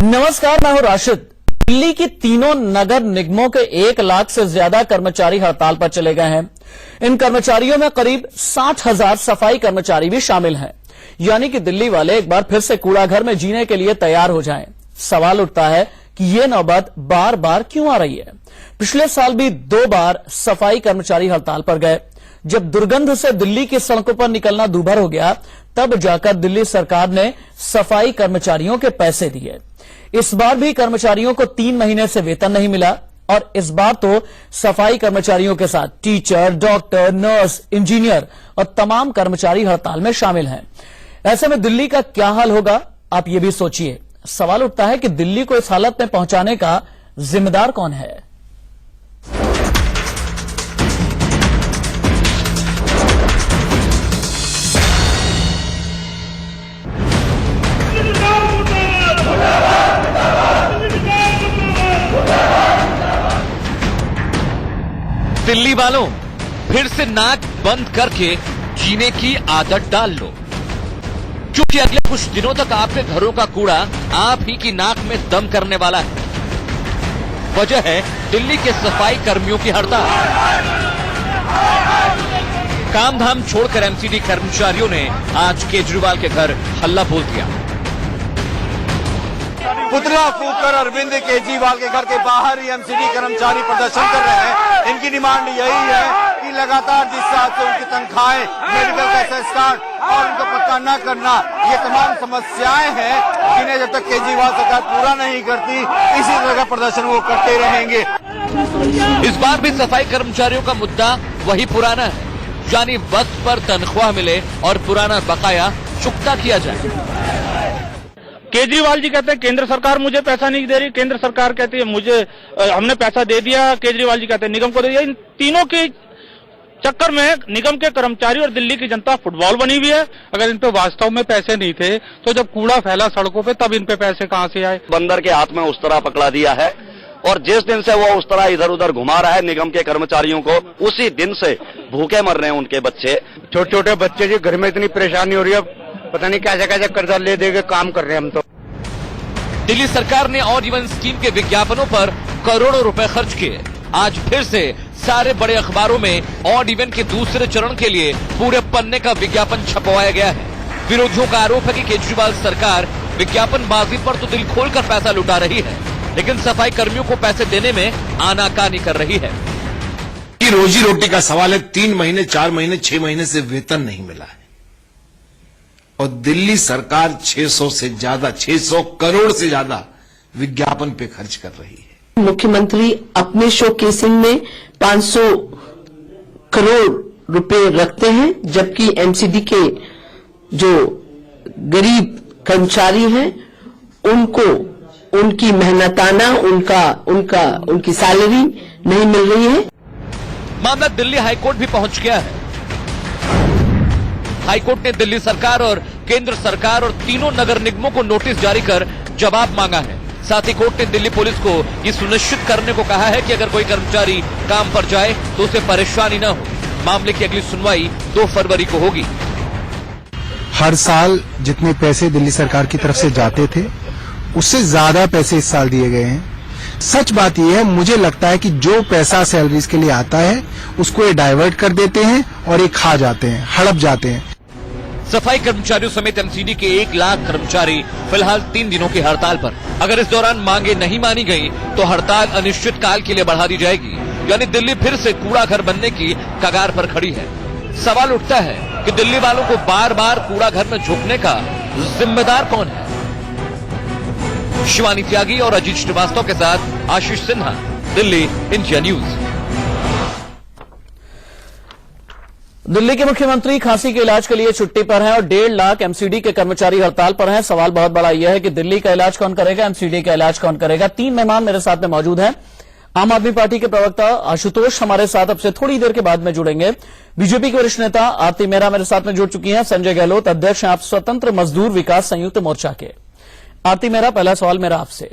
नमस्कार, मैं हूं राशिद। दिल्ली की तीनों नगर निगमों के 1 लाख से ज्यादा कर्मचारी हड़ताल पर चले गए हैं। इन कर्मचारियों में करीब 60,000 सफाई कर्मचारी भी शामिल हैं। यानी कि दिल्ली वाले एक बार फिर से कूड़ा घर में जीने के लिए तैयार हो जाएं। सवाल उठता है कि ये नौबत बार बार क्यों आ रही है। पिछले साल भी 2 बार सफाई कर्मचारी हड़ताल पर गए। जब दुर्गंध से दिल्ली की सड़कों पर निकलना दूभर हो गया, तब जाकर दिल्ली सरकार ने सफाई कर्मचारियों के पैसे दिए। इस बार भी कर्मचारियों को 3 महीने से वेतन नहीं मिला और इस बार तो सफाई कर्मचारियों के साथ टीचर, डॉक्टर, नर्स, इंजीनियर और तमाम कर्मचारी हड़ताल में शामिल हैं। ऐसे में दिल्ली का क्या हाल होगा, आप ये भी सोचिए। सवाल उठता है कि दिल्ली को इस हालत में पहुंचाने का जिम्मेदार कौन है। दिल्ली वालों, फिर से नाक बंद करके जीने की आदत डाल लो, क्योंकि अगले कुछ दिनों तक आपके घरों का कूड़ा आप ही की नाक में दम करने वाला है। वजह है दिल्ली के सफाई कर्मियों की हड़ताल। काम धाम छोड़कर एमसीडी कर्मचारियों ने आज केजरीवाल के घर हल्ला बोल दिया। पुतला फूंककर अरविंद केजरीवाल के घर के बाहर ही एमसीडी कर्मचारी प्रदर्शन कर रहे हैं। इनकी डिमांड यही है कि लगातार जिस हिसाब से उनकी तनख्वाहें, मेडिकल का असिस्टेंट और उनको पक्का न करना, ये तमाम समस्याएं हैं जिन्हें जब तक केजरीवाल सरकार पूरा नहीं करती, इसी तरह का प्रदर्शन वो करते रहेंगे। इस बार भी सफाई कर्मचारियों का मुद्दा वही पुराना है, यानी वक्त पर तनख्वाह मिले और पुराना बकाया चुकता किया जाए। केजरीवाल जी कहते हैं केंद्र सरकार मुझे पैसा नहीं दे रही, केंद्र सरकार कहती है मुझे हमने पैसा दे दिया, केजरीवाल जी कहते हैं निगम को दे दिया। इन तीनों के चक्कर में निगम के कर्मचारी और दिल्ली की जनता फुटबॉल बनी हुई है। अगर इन पे वास्तव में पैसे नहीं थे तो जब कूड़ा फैला सड़कों पे तब इन पे पैसे कहां से आए। बंदर के हाथ में उस तरह पकड़ा दिया है और जिस दिन से वो उस तरह इधर उधर घुमा रहा है निगम के कर्मचारियों को, उसी दिन से भूखे मर रहे हैं उनके बच्चे। छोटे छोटे बच्चे जी, घर में इतनी परेशानी हो रही है, पता नहीं कैसे कैसे कर्जा ले दे के काम कर रहे हैं हम तो। दिल्ली सरकार ने ऑड इवन स्कीम के विज्ञापनों पर करोड़ों रुपए खर्च किए। आज फिर से सारे बड़े अखबारों में ऑड इवन के दूसरे चरण के लिए पूरे पन्ने का विज्ञापन छपवाया गया है। विरोधियों का आरोप है कि केजरीवाल सरकार विज्ञापनबाजी पर तो दिल खोलकर पैसा लुटा रही है, लेकिन सफाई कर्मियों को पैसे देने में आनाकानी कर रही है। रोजी रोटी का सवाल है। 3 महीने, 4 महीने, 6 महीने से वेतन नहीं मिला है और दिल्ली सरकार 600 करोड़ से ज्यादा विज्ञापन पे खर्च कर रही है। मुख्यमंत्री अपने शोकेसिंग में 500 करोड़ रुपए रखते हैं, जबकि एमसीडी के जो गरीब कर्मचारी हैं उनको उनकी मेहनताना उनकी सैलरी नहीं मिल रही है। मामला दिल्ली हाईकोर्ट भी पहुंच गया है। हाईकोर्ट ने दिल्ली सरकार और केंद्र सरकार और तीनों नगर निगमों को नोटिस जारी कर जवाब मांगा है। साथ ही कोर्ट ने दिल्ली पुलिस को ये सुनिश्चित करने को कहा है कि अगर कोई कर्मचारी काम पर जाए तो उसे परेशानी न हो। मामले की अगली सुनवाई 2 फरवरी को होगी। हर साल जितने पैसे दिल्ली सरकार की तरफ से जाते थे उससे ज्यादा पैसे इस साल दिए गए हैं। सच बात यह है, मुझे लगता है कि जो पैसा सैलरीज के लिए आता है उसको ये डाइवर्ट कर देते हैं और ये खा जाते हैं, हड़प जाते हैं। सफाई कर्मचारियों समेत एमसीडी के 1 लाख कर्मचारी फिलहाल 3 दिनों की हड़ताल पर। अगर इस दौरान मांगे नहीं मानी गई तो हड़ताल अनिश्चित काल के लिए बढ़ा दी जाएगी, यानी दिल्ली फिर से कूड़ा घर बनने की कगार पर खड़ी है। सवाल उठता है कि दिल्ली वालों को बार बार कूड़ा घर में झोंकने का जिम्मेदार कौन है। शिवानी त्यागी और अजीत श्रीवास्तव के साथ आशीष सिन्हा, दिल्ली इंडिया न्यूज। दिल्ली के मुख्यमंत्री खांसी के इलाज के लिए छुट्टी पर हैं और 1.5 लाख एमसीडी के कर्मचारी हड़ताल पर हैं। सवाल बहुत बड़ा यह है कि दिल्ली का इलाज कौन करेगा, एमसीडी का इलाज कौन करेगा। 3 मेहमान मेरे साथ में मौजूद हैं। आम आदमी पार्टी के प्रवक्ता आशुतोष हमारे साथ अब से थोड़ी देर के बाद में जुड़ेंगे। बीजेपी के वरिष्ठ नेता आरती मेहरा मेरे साथ में जुड़ चुकी हैं। संजय गहलोत अध्यक्ष हैं आप स्वतंत्र मजदूर विकास संयुक्त मोर्चा के। आरती मेहरा, पहला सवाल मेरा आपसे,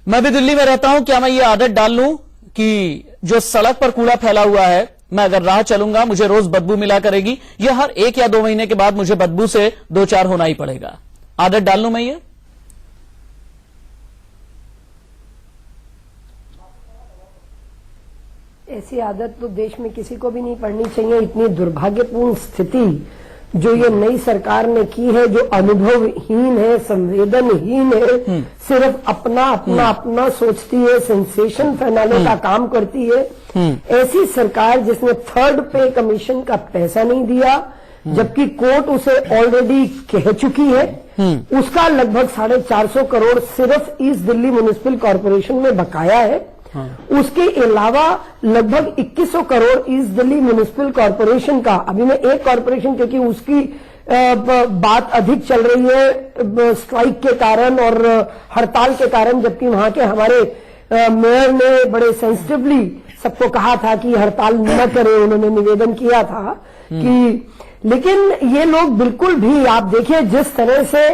मैं भी दिल्ली में रहता हूं, क्या मैं ये आदत डाल लूं कि जो सड़क पर कूड़ा फैला हुआ है, मैं अगर राह चलूंगा मुझे रोज बदबू मिला करेगी, ये हर 1 या 2 महीने के बाद मुझे बदबू से 2-4 होना ही पड़ेगा। आदत डाल लूं मैं ये? ऐसी आदत तो देश में किसी को भी नहीं पड़नी चाहिए। इतनी दुर्भाग्यपूर्ण स्थिति जो ये नई सरकार ने की है, जो अनुभवहीन है, संवेदनहीन है, सिर्फ अपना सोचती है, सेंसेशन फैलाने का काम करती है। ऐसी सरकार जिसने थर्ड पे कमीशन का पैसा नहीं दिया, जबकि कोर्ट उसे ऑलरेडी कह चुकी है, उसका लगभग 450 करोड़ सिर्फ ईस्ट दिल्ली म्युनिसिपल कॉरपोरेशन में बकाया है। उसके अलावा लगभग 2100 crore east Delhi municipal corporation का, अभी मैं एक कॉरपोरेशन क्योंकि उसकी बात अधिक चल रही है स्ट्राइक के कारण और हड़ताल के कारण, जबकि वहां के हमारे मेयर ने बड़े सेंसिटिवली सबको कहा था कि हड़ताल न करें, उन्होंने निवेदन किया था कि, लेकिन ये लोग बिल्कुल भी, आप देखिए जिस तरह से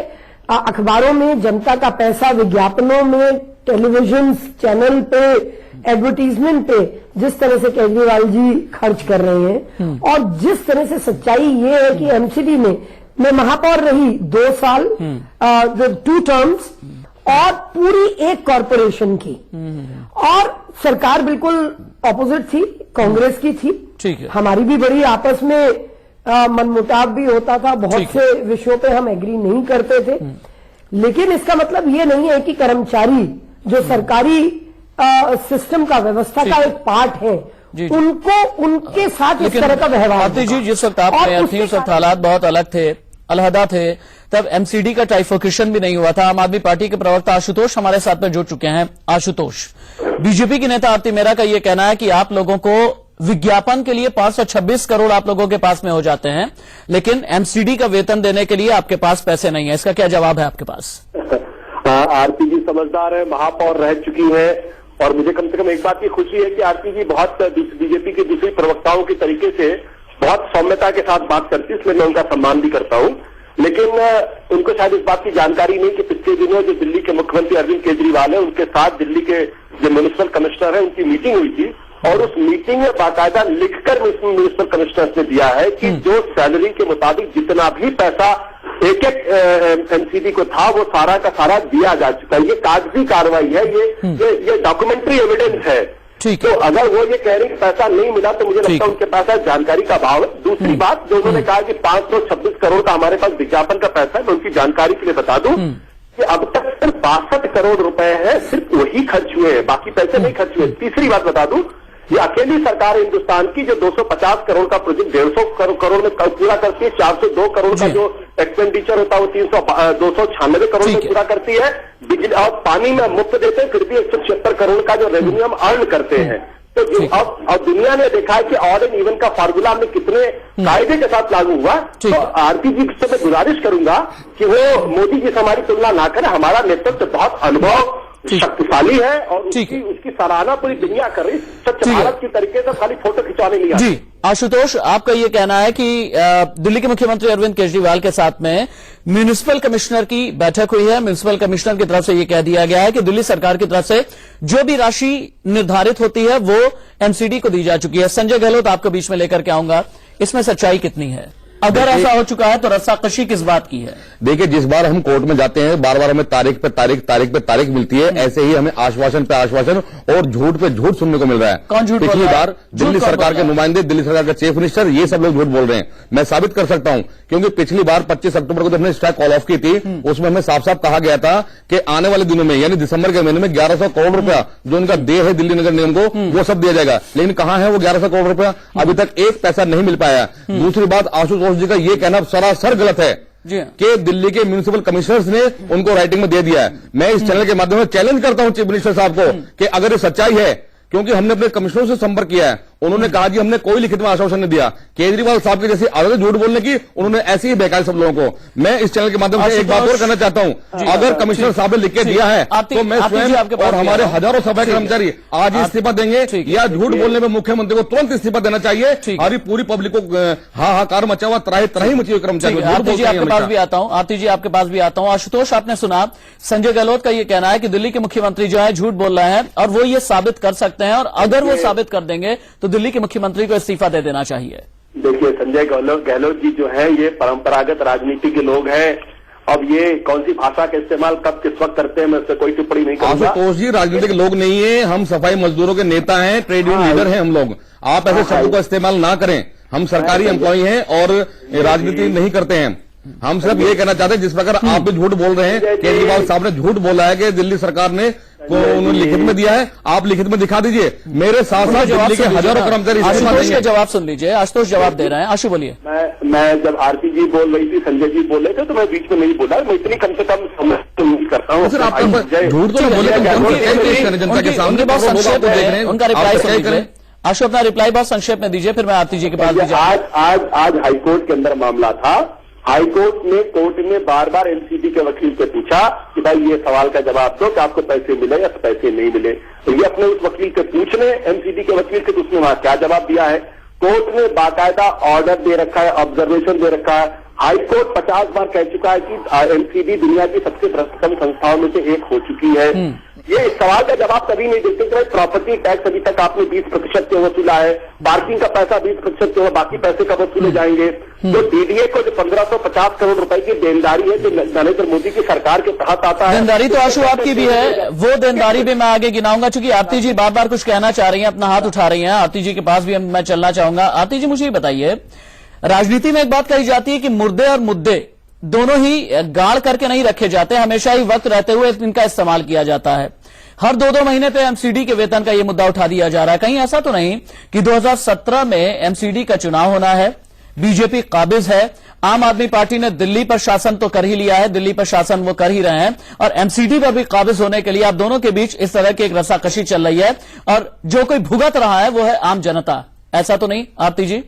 अखबारों में जनता का पैसा, विज्ञापनों में, टेलीविजन चैनल पे, एडवर्टीजमेंट पे जिस तरह से केजरीवाल जी खर्च कर रहे हैं, और जिस तरह से सच्चाई ये है कि एमसीडी में मैं महापौर रही 2 साल, 2 टर्म्स, और पूरी एक कॉरपोरेशन की, और सरकार बिल्कुल ऑपोजिट थी, कांग्रेस की थी। ठीक है। हमारी भी बड़ी आपस में मनमुटाव भी होता था, बहुत से विषयों पे हम एग्री नहीं करते थे, लेकिन इसका मतलब ये नहीं है कि कर्मचारी जो सरकारी सिस्टम का, व्यवस्था का एक पार्ट है, उनको उनके साथ इस तरह का व्यवहार। आरती जी, जिस वक्त आप मेयर थी उस वक्त हालात बहुत अलग थे, अलहदा थे, तब एमसीडी का ट्राइफोकेशन भी नहीं हुआ था। आम आदमी पार्टी के प्रवक्ता आशुतोष हमारे साथ में जुड़ चुके हैं। आशुतोष, बीजेपी की नेता आरती मेहरा का यह कहना है कि आप लोगों को विज्ञापन के लिए 526 करोड़ आप लोगों के पास में हो जाते हैं, लेकिन एमसीडी का वेतन देने के लिए आपके पास पैसे नहीं है। इसका क्या जवाब है आपके पास? आरती जी समझदार है, महापौर रह चुकी है, और मुझे कम से कम एक बात की खुशी है कि आरती जी बहुत बीजेपी के दूसरे प्रवक्ताओं के तरीके से बहुत सौम्यता के साथ बात करती है, इसलिए मैं उनका सम्मान भी करता हूं। लेकिन उनको शायद इस बात की जानकारी नहीं कि पिछले दिनों जो दिल्ली के मुख्यमंत्री अरविंद केजरीवाल है, उनके साथ दिल्ली के जो म्युनिसिपल कमिश्नर है, उनकी मीटिंग हुई थी, और उस मीटिंग में बाकायदा लिखकर म्युनिसिपल कमिश्नर ने दिया है कि जो सैलरी के मुताबिक जितना भी पैसा एक एमसीडी को था, वो सारा का सारा दिया जा चुका है। ये कागजी कार्रवाई है, ये डॉक्यूमेंट्री एविडेंस है। तो अगर वो ये कह रहे हैं कि पैसा नहीं मिला, तो मुझे लगता है उनके पास जानकारी का अभाव है। दूसरी बात, जो उन्होंने कहा कि 526 करोड़ का हमारे पास विज्ञापन का पैसा है, मैं उनकी जानकारी के लिए बता दूं कि अब तक सिर्फ 62 करोड़ रुपए है, सिर्फ वही खर्च हुए हैं, बाकी पैसे नहीं खर्च हुए। तीसरी बात बता दूं, ये अकेली सरकार है हिंदुस्तान की जो 250 करोड़ का प्रोजेक्ट 150 करोड़ में पूरा करती है। 402 करोड़ का जो एक्सपेंडिचर होता है वो 296 करोड़ में पूरा करती है। बिजली और पानी में मुफ्त देते हैं, फिर भी 176 करोड़ का जो रेवेन्यू हम अर्न करते हैं। तो अब दुनिया ने देखा है कि ऑड एंड इवन का फार्मूला में कितने कायदे के साथ लागू हुआ। तो आरती जी से मैं गुजारिश करूंगा कि वो मोदी जी से हमारी तुलना ना करें। हमारा नेतृत्व बहुत अनुभव शक्तिशाली है, और उसकी सराहना पूरी दुनिया कर रही। स्वच्छ भारत की तरीके से खाली फोटो खिंचवाने नहीं आती। जी आशुतोष, आपका ये कहना है कि दिल्ली के मुख्यमंत्री अरविंद केजरीवाल के साथ में म्युनिसिपल कमिश्नर की बैठक हुई है। म्युनिसिपल कमिश्नर की तरफ से ये कह दिया गया है कि दिल्ली सरकार की तरफ से जो भी राशि निर्धारित होती है वो एमसीडी को दी जा चुकी है। संजय गहलोत आपको बीच में लेकर के आऊंगा, इसमें सच्चाई कितनी है? अगर ऐसा हो चुका है तो रस्साकशी किस बात की है? देखिए, जिस बार हम कोर्ट में जाते हैं, बार बार हमें तारीख पे तारीख मिलती है। ऐसे ही हमें आश्वासन पे आश्वासन और झूठ पे झूठ सुनने को मिल रहा है। कौन झूठ? पिछली बार दिल्ली सरकार के नुमाइंदे, दिल्ली सरकार का चीफ मिनिस्टर, ये सब लोग झूठ बोल रहे हैं। मैं साबित कर सकता हूं, क्योंकि पिछली बार 25 अक्टूबर को जब हमने स्ट्राइक कॉल ऑफ की थी, उसमें हमें साफ साफ कहा गया था कि आने वाले दिनों में, यानी दिसंबर के महीने में 1100 करोड़ रुपया जो उनका देय है दिल्ली नगर निगम को, वो सब दिया जाएगा। लेकिन कहां है वो 1100 करोड़ रुपया? अभी तक एक पैसा नहीं मिल पाया। दूसरी बात, आशुतोष जी का ये कहना सरासर गलत है कि दिल्ली के म्युनिसिपल कमिश्नर्स ने उनको राइटिंग में दे दिया है। मैं इस चैनल के माध्यम से चैलेंज करता हूं चीफ मिनिस्टर साहब को कि अगर ये सच्चाई है, क्योंकि हमने अपने कमिश्नरों से संपर्क किया है, उन्होंने कहा कि हमने कोई लिखित में आश्वासन नहीं दिया। केजरीवाल साहब की जैसी आदत झूठ बोलने की, उन्होंने ऐसे ही बहकाया सब लोगों को। मैं इस चैनल के माध्यम से एक बात और करना चाहता हूं, अगर कमिश्नर साहब ने लिख के दिया है तो मैं स्वयं और हमारे हजारों सफाई कर्मचारी आज इस्तीफा देंगे, या झूठ बोलने में मुख्यमंत्री को तुरंत इस्तीफा देना चाहिए। हमारी पूरी पब्लिक को हाहाकार मचा हुआ, त्राही मची हुई कर्मचारी। आरती जी आपके पास भी आता हूं, आरती जी आपके पास भी आता हूं। आशुतोष, आपने सुना संजय गहलोत का ये कहना है कि दिल्ली के मुख्यमंत्री जो है झूठ बोल रहे हैं, और वो ये साबित कर सकते हैं, और अगर वो साबित कर देंगे तो दिल्ली के मुख्यमंत्री को इस्तीफा दे देना चाहिए। देखिए, संजय गहलोत जी जो है ये परंपरागत राजनीति के लोग हैं, अब ये कौन सी भाषा का इस्तेमाल कब किस वक्त करते हैं मैं उससे कोई टिप्पणी नहीं करूंगा। आशुतोष जी राजनीतिक लोग नहीं है, हम सफाई मजदूरों के नेता हैं, ट्रेड यूनियन लीडर हैं हम लोग। आप ऐसे शब्दों का इस्तेमाल ना करें, हम सरकारी एम्प्लॉय हैं और राजनीति नहीं करते हैं। हम सिर्फ ये कहना चाहते हैं जिस प्रकार आप भी झूठ बोल रहे हैं, केजरीवाल साहब ने झूठ बोला है कि दिल्ली सरकार ने उन्होंने लिखित में दिया है, आप लिखित में दिखा दीजिए। मेरे साथ साथ दिल्ली के हजारों कर्मचारी आशुतोष के जवाब सुन लीजिए। आशुतोष जवाब दे रहे हैं। आशु बोलिए। मैं जब आरती जी बोल रही थी, संजय जी बोल रहे थे, तो मैं बीच में नहीं बोला। मैं इतनी कम से कम समझ करता हूँ। सर आप झूठ तो बोले जनता के सामने, बहुत संक्षेप में उनका रिप्लाई सुनिए। आशु अपना रिप्लाई बहुत संक्षेप में दीजिए, फिर मैं आरती जी के पास भी आज हाईकोर्ट के अंदर मामला था। कोर्ट ने बार बार एमसीडी के वकील से पूछा कि भाई ये सवाल का जवाब दो कि आपको पैसे मिले या पैसे नहीं मिले। तो ये अपने उस वकील से पूछ ले, एमसीडी के वकील से, तो उसने वहां क्या जवाब दिया है। कोर्ट ने बाकायदा ऑर्डर दे रखा है, ऑब्जर्वेशन दे रखा है। हाईकोर्ट 50 बार कह चुका है कि एमसीडी दुनिया की सबसे भ्रष्टतम संस्थाओं में से एक हो चुकी है। ये इस सवाल का जवाब कभी नहीं देते कि प्रॉपर्टी टैक्स अभी तक आपने 20% क्यों वसूला है, पार्किंग का पैसा 20% क्यों, बाकी पैसे कब वसूले जाएंगे। जो डीडीए को जो 1550 करोड़ रुपए की देनदारी है जो नरेंद्र मोदी की सरकार के तहत आता है, देनदारी तो आशु आपकी भी है, वो देनदारी भी मैं आगे गिनाऊंगा। चूंकि आरती जी बार बार कुछ कहना चाह रही हैं, अपना हाथ उठा रही हैं, आरती जी के पास भी मैं चलना चाहूंगा। आरती जी मुझे ये बताइए, राजनीति में एक बात कही जाती है कि मुर्दे और मुद्दे दोनों ही गाड़ करके नहीं रखे जाते, हमेशा ही वक्त रहते हुए इनका इस्तेमाल किया जाता है। हर 2-2 महीने पे एमसीडी के वेतन का ये मुद्दा उठा दिया जा रहा है। कहीं ऐसा तो नहीं कि 2017 में एमसीडी का चुनाव होना है, बीजेपी काबिज है, आम आदमी पार्टी ने दिल्ली पर शासन तो कर ही लिया है, दिल्ली पर शासन वो कर ही रहे हैं, और एमसीडी पर भी काबिज होने के लिए आप दोनों के बीच इस तरह की एक रस्साकशी चल रही है, और जो कोई भुगत रहा है वो है आम जनता। ऐसा तो नहीं आरती जी?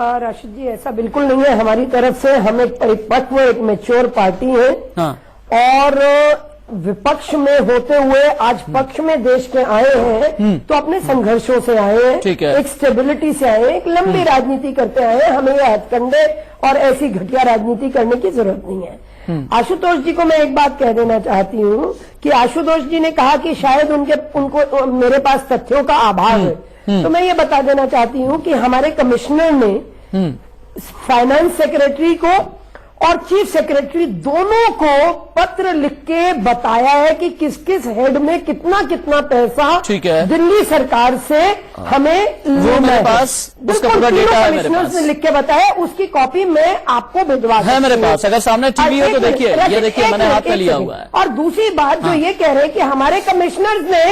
राशिद जी ऐसा बिल्कुल नहीं है हमारी तरफ से। हम एक परिपक्व, एक मैच्योर पार्टी है। हाँ। और विपक्ष में होते हुए आज पक्ष में देश के आए हैं, तो अपने संघर्षों से आए हैं, एक स्टेबिलिटी से आए हैं, एक लंबी राजनीति करते आए हैं। हमें ये हथकंडे और ऐसी घटिया राजनीति करने की जरूरत नहीं है। आशुतोष जी को मैं एक बात कह देना चाहती हूँ कि आशुतोष जी ने कहा कि शायद उनको मेरे पास तथ्यों का अभाव है, तो मैं ये बता देना चाहती हूँ कि हमारे कमिश्नर ने फाइनेंस सेक्रेटरी को और चीफ सेक्रेटरी दोनों को पत्र लिख के बताया है कि किस किस हेड में कितना कितना पैसा दिल्ली सरकार से हमें लेना है। बिल्कुल तीनों कमिश्नर्स ने लिख के बताया, उसकी कॉपी मैं आपको भिजवा है मेरे पास। अगर सामने टीवी हो तो देखिए, ये देखिए मैंने हाथ में लिया हुआ है। और दूसरी बात जो ये कह रहे हैं कि हमारे कमिश्नर्स ने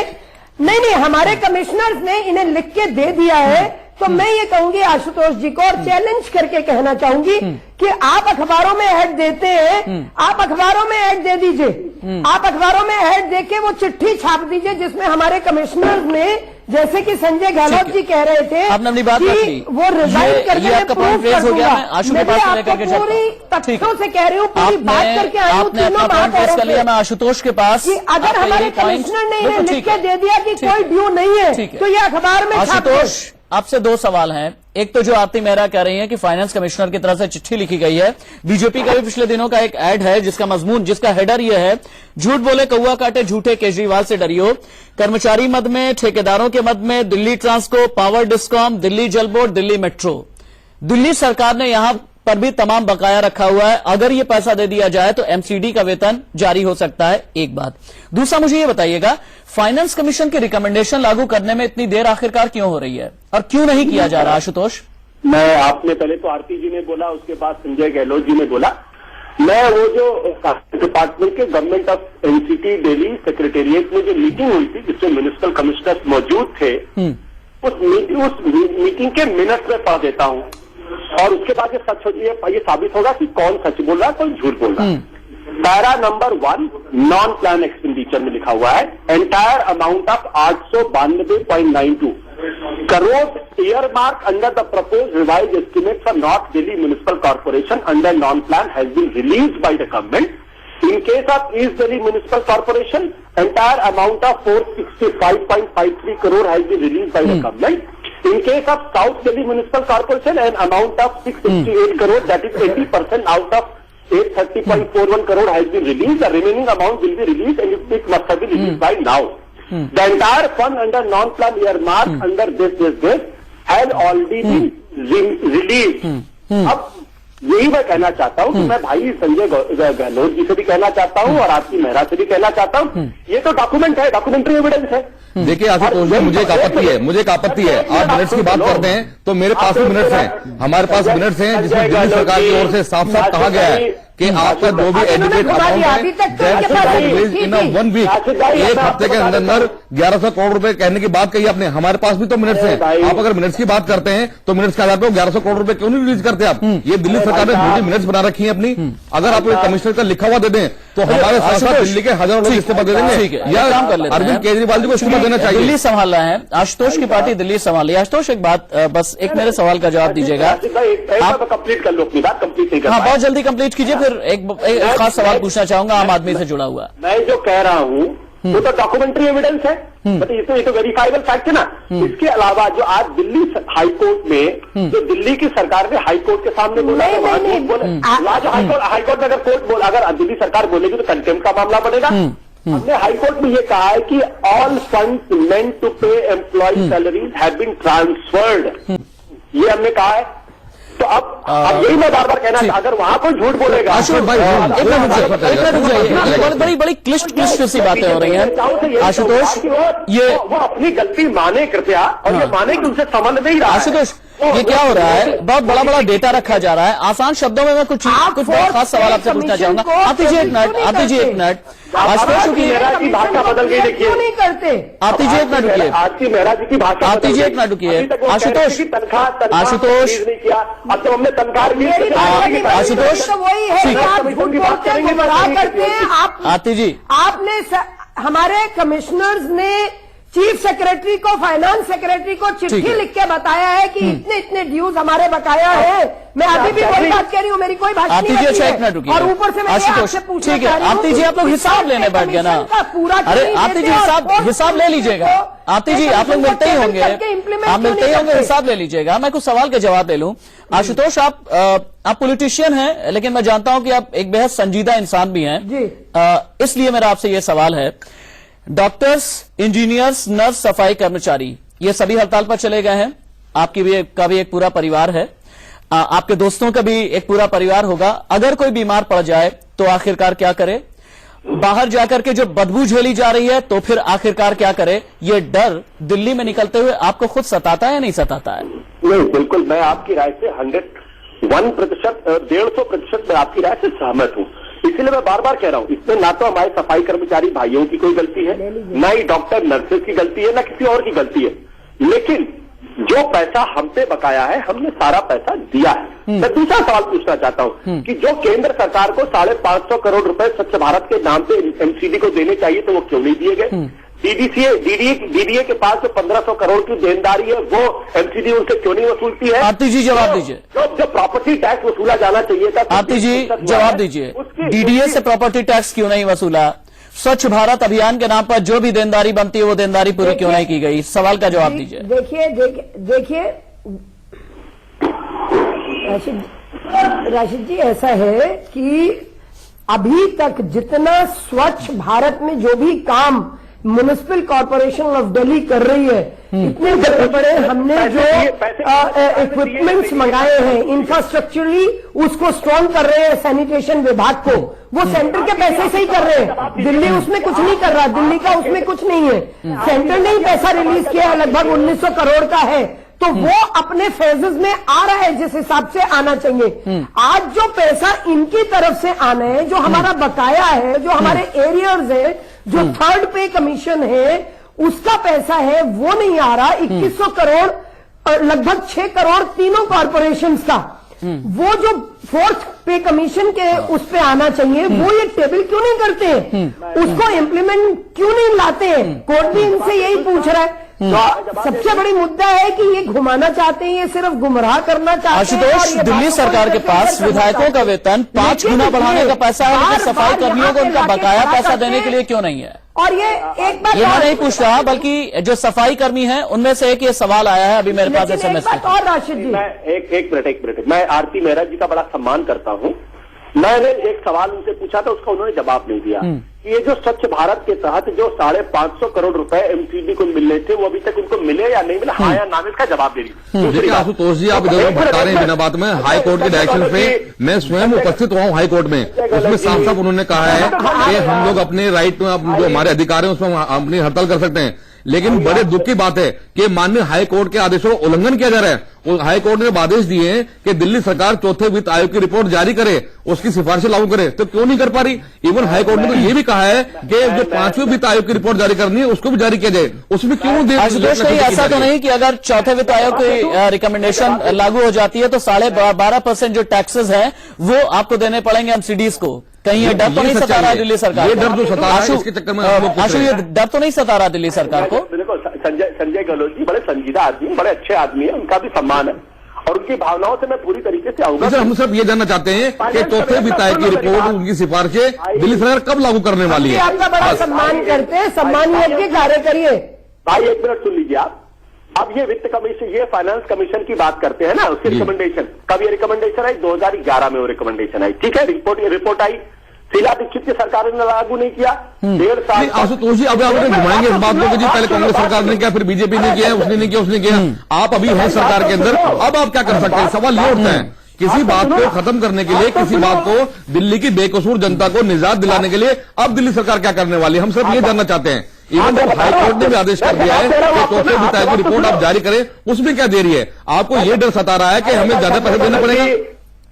नहीं, हमारे कमिश्नर्स ने इन्हें लिख के दे दिया है, तो मैं ये कहूंगी आशुतोष जी को और चैलेंज करके कहना चाहूंगी कि आप अखबारों में ऐड देते हैं, आप अखबारों में ऐड दे दीजिए, आप अखबारों में ऐड देके वो चिट्ठी छाप दीजिए जिसमें हमारे कमिश्नर्स ने, जैसे कि संजय गहलोत जी कह रहे थे, आपने अपनी बात कि वो रिजाइन करके मैं प्रूफ कर दूंगा। मैं पूरी तथ्यों से कह रही हूँ, पूरी बात करके आई हूँ तीनों महापौरों मैं आशुतोष के पास कि अगर हमारे कमिश्नर ने इन्हें लिख के दे दिया कि कोई ड्यू नहीं है, तो ये अखबार में आशुतोष आपसे 2 सवाल हैं। एक तो जो आरती मेहरा कह रही हैं कि फाइनेंस कमिश्नर की तरफ से चिट्ठी लिखी गई है। बीजेपी का भी पिछले दिनों का एक ऐड है जिसका मजमून, जिसका हेडर यह है, झूठ बोले कौआ काटे झूठे केजरीवाल से डरियो। कर्मचारी मद में, ठेकेदारों के मद में दिल्ली ट्रांसको, पावर डिस्कॉम, दिल्ली जल बोर्ड, दिल्ली मेट्रो, दिल्ली सरकार ने यहां पर भी तमाम बकाया रखा हुआ है। अगर ये पैसा दे दिया जाए तो एमसीडी का वेतन जारी हो सकता है। एक बात। दूसरा, मुझे ये बताइएगा, फाइनेंस कमीशन के रिकमेंडेशन लागू करने में इतनी देर आखिरकार क्यों हो रही है और क्यों नहीं किया जा रहा? आशुतोष, मैं आपने पहले तो आरती जी ने बोला, उसके बाद संजय गहलोत जी ने बोला। मैं वो जो डिपार्टमेंट के government of NCT Delhi secretariat में जो मीटिंग हुई थी जिसमें म्युनिसिपल कमिश्नर मौजूद थे, उस मीटिंग के मिनट में पढ़ देता हूं और उसके बाद ये साबित होगा कि कौन सच बोल रहा है, कौन झूठ बोल रहा है। Para number 1 non plan expenditure में लिखा हुआ है, entire amount of 892.92 crore earmarked under the proposed revised estimate for North Delhi Municipal Corporation under non-plan has been released by the government. In case of East Delhi Municipal Corporation, entire amount of 465.53 crore has been released by the government. In case of South Delhi Municipal Corporation, an amount of 668 crore, that is 80% out of 830.41 crore has been released. The remaining amount will be released and it must have been released by now. The entire fund under non-plan earmark under this has already been release. अब यही मैं कहना चाहता हूँ कि मैं भाई संजय गहलोत जी से भी कहना चाहता हूँ और आपकी मेहरा से भी कहना चाहता हूँ, ये तो डॉक्यूमेंट है, डॉक्यूमेंट्री एविडेंस है। देखिए आशुतोष भाई, मुझे एक आपत्ति है, आप मिनट्स की बात करते हैं तो मेरे पास भी मिनट्स हैं, हमारे पास मिनट्स हैं जिसमें दिल्ली सरकार की ओर से साफ साफ कहा गया है कि आपका जो भी एजुकेट अमाउंट है इन 1 वीक, एक हफ्ते के अंदर 1100 करोड़ रुपए कहने की बात कही आपने। हमारे पास भी तो मिनट्स हैं, आप अगर मिनट्स की बात करते हैं तो मिनट्स के आधार पर 1100 करोड़ रुपए क्यों नहीं रिलीज करते आप? ये दिल्ली सरकार ने पूरी मिनट्स बना रखी है अपनी। अगर आप कमिश्नर का लिखा हुआ दे दें तो हमारे साथ साथ दिल्ली के हजारों लोग इस्तीफा दे देंगे, या अरविंद केजरीवाल जी को इस्तीफा देना चाहिए। दिल्ली संभाल रहे हैं आशुतोष की पार्टी, दिल्ली संभाल रही है। आशुतोष एक बात, बस एक मेरे सवाल का जवाब दीजिएगा। आप कंप्लीट कर लो अपनी बात, कंप्लीट नहीं कर हाँ, बहुत जल्दी कंप्लीट कीजिए। फिर एक खास सवाल पूछना चाहूंगा आम आदमी से जुड़ा हुआ। मैं जो कह रहा हूँ वो तो डॉक्यूमेंट्री एविडेंस है, मतलब ये तो वेरीफाइबल फैक्ट है ना। इसके अलावा जो आज दिल्ली हाई कोर्ट में जो दिल्ली की सरकार ने हाई कोर्ट के सामने बोला, आज हाई कोर्ट में अगर कोर्ट बोला, अगर दिल्ली सरकार बोलेगी तो कंटेम्प्ट का मामला बनेगा। हमने हाई कोर्ट में ये कहा है कि all funds meant to pay employ salaries have been transferred, ये हमने कहा है। तो अब यही मैं बार बार कहना, अगर वहां कोई झूठ बोलेगा, आशुतोष भाई बड़ी बड़ी क्लिष्ट सी बातें हो रही हैं। आशुतोष वो अपनी गलती माने कृपया, और ये माने कि उनसे संबंध नहीं रहा। आशुतोष ये क्या हो रहा है? बहुत बड़ा डेटा रखा जा रहा है। आसान शब्दों में मैं कुछ बहुत खास सवाल आपसे पूछना चाहूंगा। आप दीजिए एक मिनट आशुतोष, की भाषा बदल गई, देखिए नहीं करते। आप दीजिए एक मिनट रुकिए, आज की मेहरा जी की भाषा, आप दीजिए एक मिनट रुकिए। आशुतोष नहीं किया, अब तो हमने तनख्वाह आशुतोष वही है, आप झूठ बोलते हैं, गुमराह करते हैं। आप आरती जी, आपने हमारे कमिश्नर्स ने चीफ सेक्रेटरी को, फाइनेंस सेक्रेटरी को चिट्ठी लिख के बताया है कि इतने इतने ड्यूज हमारे बकाया है। मैं अभी भी वही बात कह रही हूँ, मेरी कोई भाषा नहीं है। और ऊपर से मैं आपसे पूछना ठीक है आरती जी, आप लोग हिसाब लेने बैठ गए ना। अरे आरती जी हिसाब ले लीजिएगा। आरती जी आप लोग मिलते ही होंगे, आप मिलते ही होंगे, हिसाब ले लीजिएगा। मैं कुछ सवाल के जवाब ले लूं। आशुतोष आप पॉलिटिशियन हैं, लेकिन मैं जानता हूं कि आप एक बेहद संजीदा इंसान भी हैं, इसलिए मेरा आपसे ये सवाल है। डॉक्टर्स, इंजीनियर्स, नर्स, सफाई कर्मचारी, ये सभी हड़ताल पर चले गए हैं। आपकी का भी एक पूरा परिवार है, आपके दोस्तों का भी एक पूरा परिवार होगा। अगर कोई बीमार पड़ जाए तो आखिरकार क्या करे? बाहर जाकर के जो बदबू झेली जा रही है तो फिर आखिरकार क्या करे? ये डर दिल्ली में निकलते हुए आपको खुद सताता है या नहीं सताता है? नहीं, बिल्कुल मैं आपकी राय से 101%, 150% मैं आपकी राय से सहमत हूँ। इसलिए मैं बार बार कह रहा हूँ, इसमें ना तो हमारे सफाई कर्मचारी भाइयों की कोई गलती है, ना ही डॉक्टर नर्सेज की गलती है, ना किसी और की गलती है। लेकिन जो पैसा हम पे बकाया है, हमने सारा पैसा दिया है। मैं दूसरा सवाल पूछना चाहता हूँ कि जो केंद्र सरकार को 550 करोड़ रुपए स्वच्छ भारत के नाम पे एमसीडी को देने चाहिए, तो वो क्यों नहीं दिए गए? डीडीए के पास जो 1500 करोड़ की देनदारी है, वो एमसीडी उनसे क्यों नहीं वसूलती है? आरती जी जवाब दीजिए। जो प्रॉपर्टी टैक्स वसूला जाना चाहिए था, आरती जी जवाब दीजिए। डीडीए से प्रॉपर्टी टैक्स क्यों नहीं वसूला? स्वच्छ भारत अभियान के नाम पर जो भी देनदारी बनती है वो देनदारी पूरी क्यों नहीं की गई? सवाल का जवाब दीजिए। देखिए राशिद जी, ऐसा है कि अभी तक जितना स्वच्छ भारत में जो भी काम म्युनिसिपल कॉर्पोरेशन ऑफ दिल्ली कर रही है, इतने बड़े बड़े हमने जो इक्विपमेंट्स मंगाए हैं, इंफ्रास्ट्रक्चरली उसको स्ट्रॉन्ग कर रहे हैं, सैनिटेशन विभाग को, वो सेंटर के पैसे से ही कर रहे हैं। दिल्ली उसमें कुछ नहीं कर रहा, दिल्ली का उसमें कुछ नहीं है। सेंटर ने ही पैसा रिलीज किया, लगभग 1900 करोड़ का है, तो वो अपने फेजेस में आ रहा है जिस हिसाब से आना चाहिए। आज जो पैसा इनकी तरफ से आना है, जो हमारा बकाया है, जो हमारे एरियर्स है, जो थर्ड पे कमीशन है, उसका पैसा है, वो नहीं आ रहा। 2100 करोड़ और लगभग 6 करोड़ तीनों कॉर्पोरेशंस का, वो जो फोर्थ पे कमीशन के उस पे आना चाहिए, वो ये टेबल क्यों नहीं करते हैं? उसको इम्प्लीमेंट क्यों नहीं लाते हैं? कोर्ट भी इनसे यही पूछ रहा है। तो सबसे बड़ी मुद्दा है कि ये घुमाना चाहते हैं, ये सिर्फ गुमराह करना चाहते हैं। आशुतोष, दिल्ली सरकार के पास विधायकों का वेतन 5 गुना बढ़ाने का पैसा है, लेकिन सफाई कर्मियों को उनका बकाया पैसा देने के लिए क्यों नहीं है? और ये एक बात, ये मैं नहीं पूछ रहा, बल्कि जो सफाई कर्मी हैं उनमें से एक ये सवाल आया है अभी मेरे पास SMS और राशिद जी, मैं एक मिनट मैं आरती मेहरा जी का बड़ा सम्मान करता हूं, मैंने एक सवाल उनसे पूछा था, उसका उन्होंने जवाब नहीं दिया कि ये जो स्वच्छ भारत के तहत जो 550 करोड़ रुपए एमसीडी को मिलने थे, वो अभी तक उनको मिले या नहीं मिले, हाँ या ना, इसका जवाब दे दीजिए। देखिए आशुतोष जी, आप इधर बता रहे हैं बिना बात में। हाई कोर्ट के डायरेक्शन पे मैं स्वयं उपस्थित हुआ हूँ हाई कोर्ट में, उसमें साफ साफ उन्होंने कहा है कि हम लोग अपने राइट में, जो हमारे अधिकार है उसमें अपनी हड़ताल कर सकते हैं। लेकिन बड़े दुख की बात है कि माननीय हाई कोर्ट के आदेशों का उल्लंघन किया जा रहा है। हाई कोर्ट ने आदेश दिए हैं कि दिल्ली सरकार चौथे वित्त आयोग की रिपोर्ट जारी करे, उसकी सिफारिशें लागू करे, तो क्यों नहीं कर पा रही? इवन हाई कोर्ट ने तो ये भी कहा है कि जो 5वें वित्त आयोग की रिपोर्ट जारी करनी है उसको भी जारी किया जाए, उसमें क्यों दे? आशुतोष, कहीं ऐसा तो नहीं कि अगर चौथे वित्त आयोग की रिकमेंडेशन लागू हो जाती है तो 12.5% जो टैक्सेस हैं वो आपको देने पड़ेंगे एमसीडीज को? कहीं ये डर तो नहीं सता रहा है दिल्ली सरकार? ये डर जो सता रहा है इसके चक्कर में आशु, ये डर तो नहीं सता रहा दिल्ली सरकार को? देखो, संजय गहलोत जी बड़े संजीदा आदमी, बड़े अच्छे आदमी है, उनका भी सम्मान है और उनकी भावनाओं से मैं पूरी तरीके से आऊंगा। हम सब ये जानना चाहते हैं कि चौथे वित्त आयोग की रिपोर्ट, उनकी सिफारिशें दिल्ली सरकार कब लागू करने वाली है? आपका बड़ा सम्मान करते हैं, सम्मान योग्य कार्य करिए। भाई एक मिनट सुन लीजिए आप। अब ये वित्त कमीशन, ये फाइनेंस कमीशन की बात करते हैं ना, उसकी रिकमेंडेशन, कब ये रिकमेंडेशन आई? 2011 में वो रिकमेंडेशन आई, ठीक है। रिपोर्ट आई, शीला दीक्षित की सरकार ने लागू नहीं किया 1.5 साल। आशुतोष जी, अब आप घुमाएंगे इस बात को कि जी पहले कांग्रेस सरकार ने किया, फिर बीजेपी ने किया, उसने नहीं किया, उसने किया। आप अभी हैं सरकार के अंदर, अब आप क्या कर सकते हैं? सवाल ये उठता है किसी बात को खत्म करने के लिए, किसी बात को दिल्ली की बेकसूर जनता को निजात दिलाने के लिए अब दिल्ली सरकार क्या करने वाली है? हम सब ये जानना चाहते हैं। इवन जब हाईकोर्ट ने भी आदेश कर दिया है कि चौथे वित्त आयोग की रिपोर्ट आप जारी करें, उसमें क्या देरी है? आपको ये डर सता रहा है कि हमें ज्यादा पैसे देना पड़ेगा?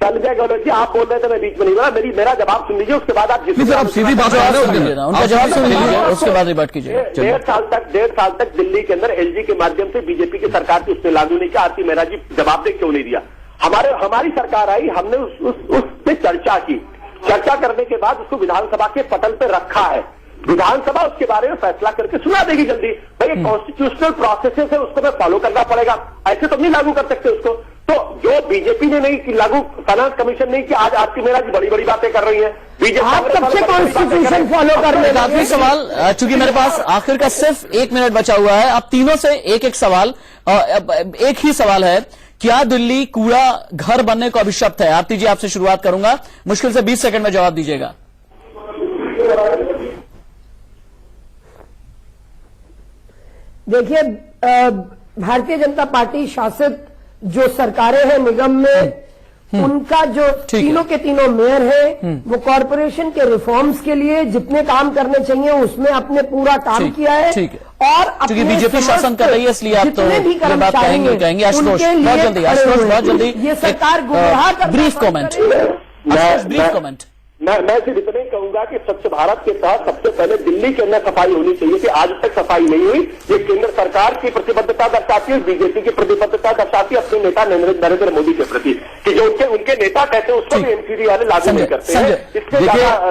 संजय गहलोत जी, आप बोल रहे थे, मैं बीच में नहीं बोला, मेरा जवाब सुन लीजिए, उसके बाद आप सर आप सीधी बात कर रहे हो, उनका जवाब सुन लीजिए, उसके बाद बात कीजिए। 1.5 साल तक दिल्ली के अंदर एलजी के माध्यम से बीजेपी की सरकार की उसने लागू नहीं किया। आरती मेहरा जी जवाब दे क्यों नहीं दिया? हमारी सरकार आई, हमने उस पे चर्चा की, चर्चा करने के बाद उसको विधानसभा के पटल पे रखा है। विधानसभा उसके बारे में फैसला करके सुना देगी जल्दी। भाई कॉन्स्टिट्यूशनल प्रोसेसेस है, उसको मैं फॉलो करना पड़ेगा, ऐसे तो नहीं लागू कर सकते उसको। तो जो बीजेपी ने नहीं लागू, फाइनेंस कमीशन नहीं किया, आज आरती मेहरा जी बड़ी बड़ी बातें कर रही है। बीजेपी आप कब से कॉन्स्टिट्यूशन फॉलो कर रहे हैं? आखिरी सवाल, चूंकि मेरे पास आखिर का सिर्फ 1 मिनट बचा हुआ है, अब तीनों से एक सवाल, एक ही सवाल है, क्या दिल्ली कूड़ा घर बनने को अभिशप्त है? आरती जी, आपसे शुरुआत करूंगा, मुश्किल से 20 सेकंड में जवाब दीजिएगा। देखिए, भारतीय जनता पार्टी शासित जो सरकारें हैं निगम में, उनका जो तीनों के तीनों मेयर है, वो कॉरपोरेशन के रिफॉर्म्स के लिए जितने काम करने चाहिए उसमें अपने पूरा काम किया है। और क्योंकि बीजेपी शासन कर रही है इसलिए आप तो जितने भी कर्मचारी हैं, कहेंगे। आशुतोष, बहुत जल्दी ये सरकार गुमराह करना ब्रीफ कमेंट। मैं सिर्फ इतना ही कहूंगा कि स्वच्छ भारत के तहत सबसे पहले दिल्ली के अंदर सफाई होनी चाहिए कि आज तक सफाई नहीं हुई। ये केंद्र सरकार की प्रतिबद्धता दर्शाती है, बीजेपी की प्रतिबद्धता दर्शाती है अपने नेता नरेंद्र मोदी के प्रति, कि जो उनके नेता कहते हैं उसको भी एमसीडी वाले लागू नहीं करते हैं।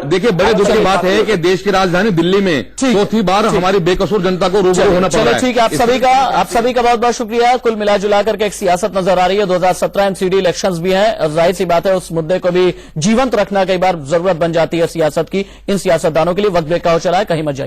देखिए, बड़े दुख की बात है कि देश की राजधानी दिल्ली में चौथी बार हमारी बेकसूर जनता को रूबरू होना पड़ रहा है। ठीक है, आप सभी का बहुत बहुत शुक्रिया। कुल मिला जुलाकर के एक सियासत नजर आ रही है। 2017 एमसीडी इलेक्शंस भी हैं, जाहिर सी बात है उस मुद्दे को भी जीवंत रखना कई बार जरूरत बन जाती है सियासत की। इन सियासतदानों के लिए वक्त बेकार चला है, कहीं मत जाइए।